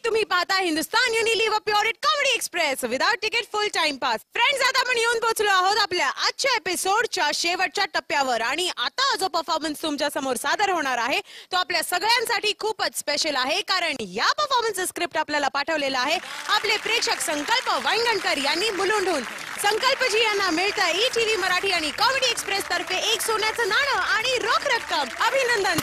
तुम्ही पाहता Hindustan Unilever pure it comedy express without ticket full time pass. Friends, आता आपण येऊन पोहोचलो आहोत आपल्या आजच्या एपिसोडच्या शेवटच्या टप्प्यावर आणि आता जो परफॉर्मन्स तुमच्या समोर सादर होणार आहे तो आपल्या सगळ्यांसाठी खूपच स्पेशल आहे, कारण या परफॉर्मन्सचं स्क्रिप्ट आपल्याला पाठवलेलं आहे आपले प्रेक्षक संकल्प वांगणकर यांनी मुलुंडहून. संकल्पजी यांना मिळतं ETV मराठी आणि कॉमेडी एक्सप्रेस तर्फे एक सोन्याचं नाणं आणि रोख रक्कम. अभिनंदन.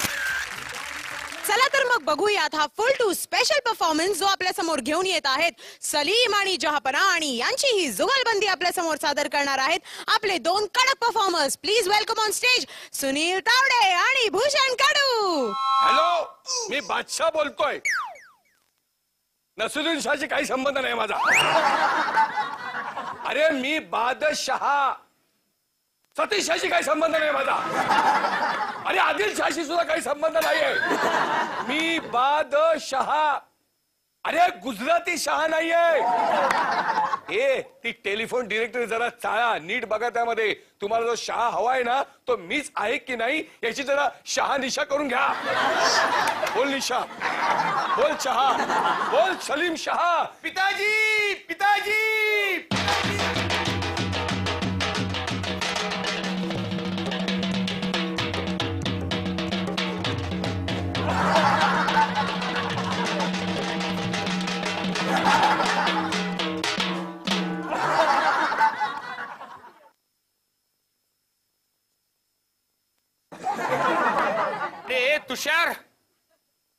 चला तर मग बघूयात हा फुल टू स्पेशल परफॉर्मन्स जो आपल्या समोर घेऊन येत आहेत सलीम आणि जहापना, आणि यांची ही जुगलबंदी आपल्या समोर सादर करणार आहेत आपले दोन कडक performers. Please welcome on stage Sunil Tawde आणि भूषण कडू. हॅलो, मी बादशाह बोलतोय. नसरुद्दीन शाहशी काही संबंध नाही माझा. अरे मी बादशाह. सतीश शाहशी काही संबंध नाही माझा. अरे आदिल शाहशी सुद्धा काही संबंध नाहीये. मी बादशाह. अरे गुजराती शाह नाहीये. ए ती टेलिफोन डिरेक्टरी जरा चाळा, नीट बघा त्यामध्ये. तुम्हाला जो शाह हवाय ना तो मीच आहे की नाही याची जरा शहानिशा करून घ्या. बोल निशा, बोल शहा, बोल सलीम शाह. पिताजी, पिताजी. अरे तुषार,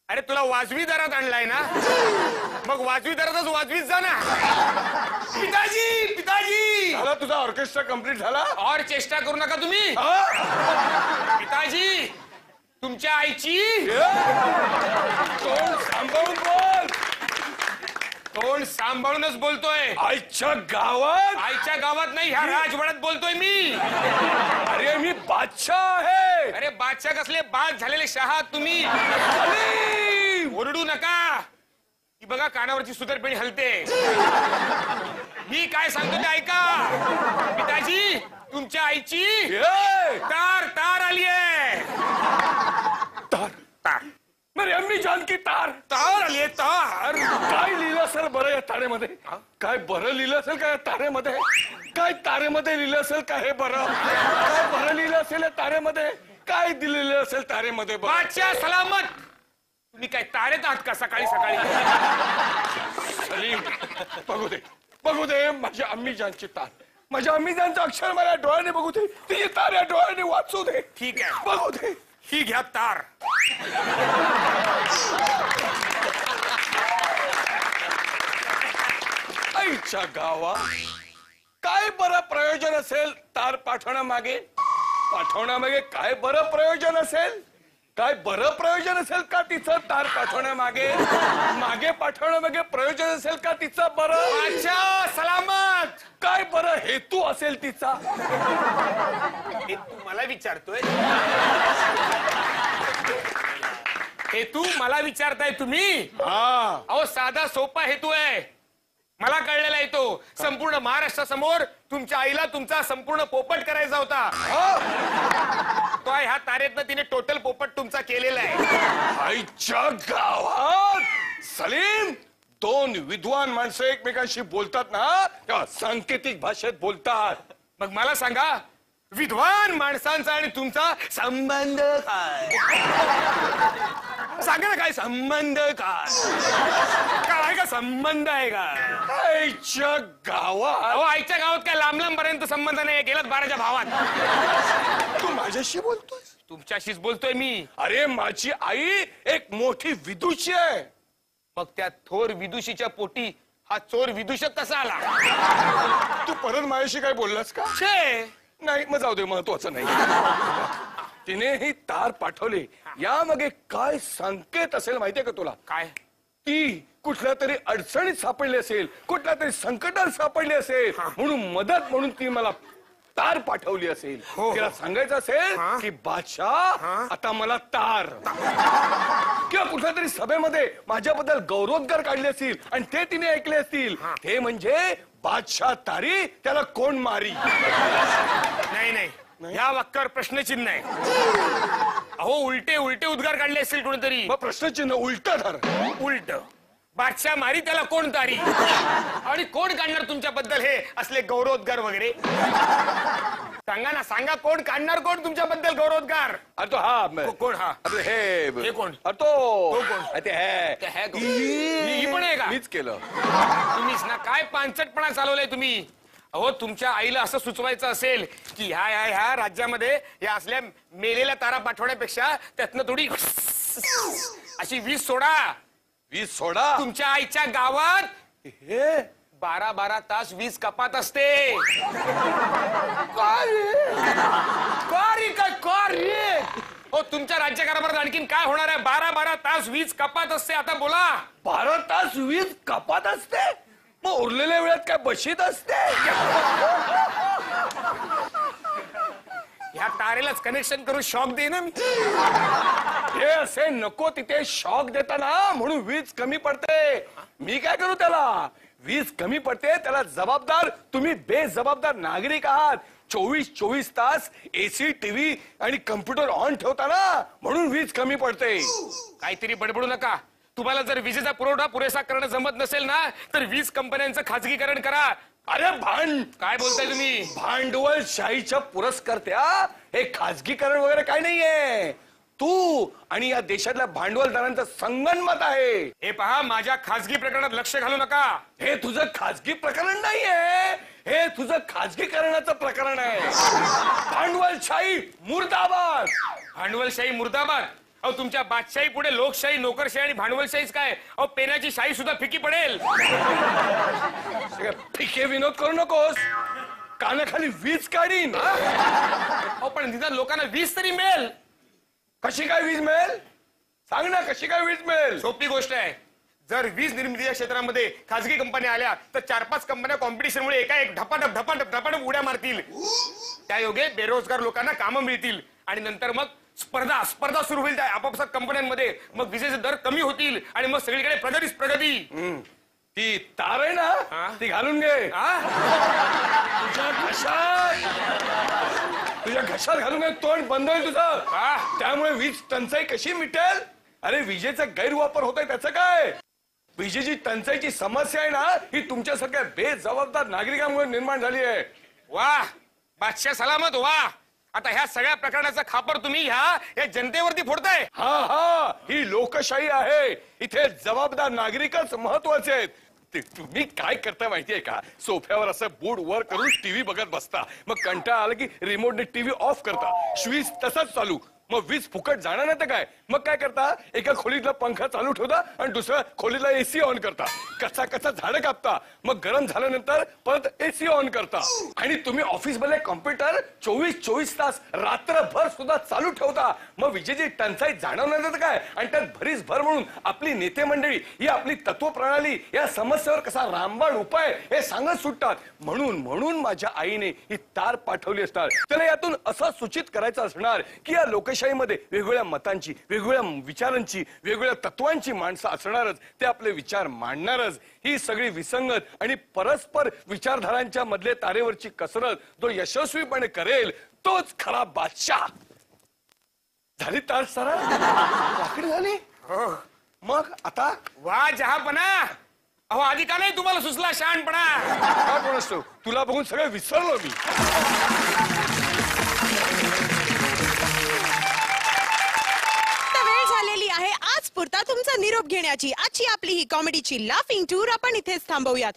अरे तुला वाजवी दरात आणलाय ना, मग वाजवी दरातच वाजवीत जा ना. पिताजी, पिताजी. झाला तुझा ऑर्केस्ट्रा कंप्लीट झाला. और चेष्टा करू नका तुम्ही. पिताजी, तुमच्या आईची तोंड सांभाळून बोल. तोंड सांभाळूनच बोलतोय. आईच्या गावात. आईच्या गावात नाही, ह्या राजवाड्यात बोलतोय मी. अरे मी बादशाह आहे. अरे बादशाह कसले, बाद झालेले शहा तुम्ही. ओरडू नका. ही बघा कानावरची सुतरपेणी हलते. मी काय सांगतो ते ऐका. पिताजी, तुमच्या आईची तार तार आली आहे. तार तार. मेरी अम्मी जान की तार. तार आली आहे, तार. काय लिहिलं असेल बरं या तारेमध्ये? काय बरं लिहिलं असेल का या तारेमध्ये? काय तारेमध्ये लिहिलं असेल का हे बरं? काय बरं लिहिलं असेल या तारेमध्ये? काय दिलेलं असेल तारेमध्ये? बादशाह सलामत. तुम्ही काय तारेत आहात का सकाळी सकाळी? सलीम, बघू दे, बघू दे माझ्या अम्मी जानची तार. माझ्या अम्मी जानचं अक्षर मला डोळ्याने बघू दे. ती तार या डोळ्याने वाचू दे. ठीक आहे, बघू दे. ही घ्या तार. आईच्या गावा, काय बरं प्रयोजन असेल तार पाठवण्यामागे? पाठवण्यामागे काय बरं प्रयोजन असेल? काय बरं प्रयोजन असेल का तिचं तार पाठवण्यामागे? मागे पाठवण्यामागे प्रयोजन असेल का तिचं बरं? बादशाह सलामत. काय बरं हेतू असेल तिचा? हेतू मला विचारतोय. हेतू मला विचारताय तुम्ही? हा, अहो साधा सोपा हेतू आहे, मला कळलेला येतो. संपूर्ण महाराष्ट्रासमोर तुमच्या आईला तुमचा संपूर्ण पोपट करायचा होता. तो ह्या तारेतनं तिने टोटल पोपट तुमचा केलेला आहे. आईच्या गावात. सलीम, दोन विद्वान माणसं एकमेकांशी बोलतात ना तेव्हा सांकेतिक भाषेत बोलतात. मग मला सांगा, विद्वान माणसांचा आणि तुमचा संबंध काय? सांगा ना, काय संबंध काय का संबंध आहे का? आईच्या गावात. अहो आईच्या गावात काय लांब लांब पर्यंत संबंध नाही, गेलात 12च्या भावात. तू माझ्याशी बोलतोय? तुमच्याशीच बोलतोय मी. अरे माझी आई एक मोठी विदुषी आहे. मग त्या थोर विदुषीच्या पोटी हा चोर विदूषक कसा आला? तू परत माझ्याशी काय बोललास का? छे, नाही, मग जाऊ दे, महत्वाचं नाही. तिने ही तार पाठवली, यामागे काय संकेत असेल माहितीये का तुला? काय? ती कुठल्या तरी अडचणीत सापडली असेल, कुठल्या तरी संकटात सापडली असेल, म्हणून मदत म्हणून ती मला तार पाठवली असेल. तिला सांगायचं असेल की बादशाह आता मला तार. किंवा कुठल्या तरी सभेमध्ये माझ्याबद्दल गौरवोद्गार काढले असतील आणि ते तिने ऐकले असतील. ते म्हणजे बादशाह तारी, त्याला कोण मारी. नाही नाही, या वाक्यावर प्रश्नचिन्ह आहे. अहो उलटे उलटे उद्गार काढले असतील कोणीतरी. मग प्रश्नचिन्ह उलट धर. उलट बादशाह मारी त्याला कोण तारी आणि कोण काढणार तुमच्याबद्दल हे असले गौरवोद्गार वगैरे सांगा ना, सांगा कोण काढणार, कोण तुमच्याबद्दल गौरवोद्गार? अरे तो हा कोण हा? अरे हे कोण? अरे तो कोण? अरे ते ते है कोण? ही पण आहे का? मीच केलं. तुम्हीच ना, काय पांचटपणा चालवलाय तुम्ही. अहो तुमच्या आईला असं सुचवायचं असेल की ह्या राज्यामध्ये या असल्या मेलेल्या तारा पाठवण्यापेक्षा त्यातनं थोडी अशी 20 सोडा. 20 सोडा तुमच्या आईच्या गावात हे 12 तास 20 कपात असते. हो तुमच्या राज्यकारभारात आणखीन काय होणार आहे? 12 तास 20 कपात असते. आता बोला. 12 तास 20 कपात असते, मग उरलेल्या वेळात काय बशीत असते? ह्या तारेलाच कनेक्शन करून शॉक दे ना मी. हे असे नको तिथे शॉक देताना म्हणून वीज कमी पडते. मी काय करू त्याला? वीज कमी पडते त्याला जबाबदार तुम्ही बेजबाबदार नागरिक आहात. 24 तास एसी, टीव्ही आणि कम्प्युटर ऑन ठेवताना म्हणून वीज कमी पडते. काहीतरी बडबडू नका. तुम्हाला जर विजेचा पुरवठा पुरेसा करणं जमत नसेल ना तर वीज कंपन्यांचं खाजगीकरण करा. अरे काय बोलताय तुम्ही? भांडवलशाहीच्या पुरस्कर्त्या, हे खाजगीकरण वगैरे काय नाहीये. तू आणि या देशातल्या भांडवलदारांचं संगनमत आहे. हे पहा, माझ्या खाजगी प्रकरणात लक्ष घालू नका. हे तुझं खाजगी प्रकरण नाहीये, हे तुझं खाजगीकरणाचं प्रकरण आहे. भांडवलशाही मुर्दाबाद. भांडवलशाही मुर्दाबाद. अहो तुमच्या बादशाही पुढे लोकशाही, नोकरशाही आणि भांडवलशाहीच काय? अहो पेनाची शाही सुद्धा फिकी पडेल. फिके विनोद करू नकोस, कानाखाली वीज काढीन. अहो पण निदान लोकांना वीज तरी मिळेल. कशी काय वीज मिळेल? सांग ना, कशी काय वीज मिळेल? सोपी गोष्ट आहे. जर वीज निर्मितीच्या क्षेत्रामध्ये खाजगी कंपन्या आल्या तर 4-5 कंपन्या कॉम्पिटिशनमुळे एका धपाटप उड्या मारतील. त्या योगे बेरोजगार लोकांना कामं मिळतील आणि नंतर मग स्पर्धा सुरू होईल त्या आपापसात कंपन्यांमध्ये. मग विजेचे दर कमी होतील आणि मग सगळीकडे प्रगती. ती तार आहे ना, ती घालून घे. तुझ्या घशात घालून घे, तोंड बंद होईल तुझं. त्यामुळे वीज टंचाई कशी मिटेल? अरे विजेचा गैरवापर होतोय त्याचं काय? विजेची टंचाईची समस्या आहे ना, ही तुमच्यासारख्या बेजबाबदार नागरिकांमुळे निर्माण झाली आहे. वाह बादशाह सलामत. वाह. आता ह्या सगळ्या प्रकरणाचा खापर तुम्ही ह्या जनतेवरती फोडताय. हा, ही लोकशाही आहे. इथे जबाबदार नागरिकच महत्वाचे आहेत. तुम्ही काय करता माहितीये का? सोफ्यावर असं बोर्ड वर करून टीव्ही बघत बसता, मग कंटाळा आला की रिमोटने टीव्ही ऑफ करता, स्विच तसाच चालू. मग वीज फुकट जाणार नाही तर काय? मग काय करता? एका खोलीतला पंखा चालू ठेवता आणि दुसऱ्या खोलीला एसी ऑन करता. कचा झाडं कापता, मग गरम झाल्यानंतर परत एसी ऑन करता. आणि तुम्ही ऑफिस मध्ये कॉम्प्युटर 24 तास रात्रभर सुद्धा चालू ठेवता. मग विजेची टंचाई जाणवणार नाही तर काय? आणि त्यात भरीस भर म्हणून आपली नेते मंडळी ही आपली तत्वप्रणाली या समस्येवर कसा रामबाण उपाय हे सांगत सुटतात. म्हणून माझ्या आईने ही तार पाठवली असणार. त्याला यातून असं सूचित करायचं असणार की या लोकशाहीमध्ये वेगवेगळ्या मतांची, वेगवेगळ्या विचारांची, वेगवेगळ्या तत्वांची माणसं असणारच. ते आपले विचार मांडणारच. ही सगळी विसंगत आणि परस्पर विचारधारांच्या मधले तारेवरची कसरत जो यशस्वीपणे करेल तोच खरा बादशाह. झाली तार सरा वाकडी झाली. मग आता वा जहापणा. अहो आधी का नाही तुम्हाला सुचला शहाणपणा? काय कोण असतो? तुला बघून सगळं विसरलो मी. झालेली आहे आज पुरता तुमचा निरोप घेण्याची. आजची आपली ही कॉमेडीची लाफिंग टूर आपण इथेच थांबवूयात.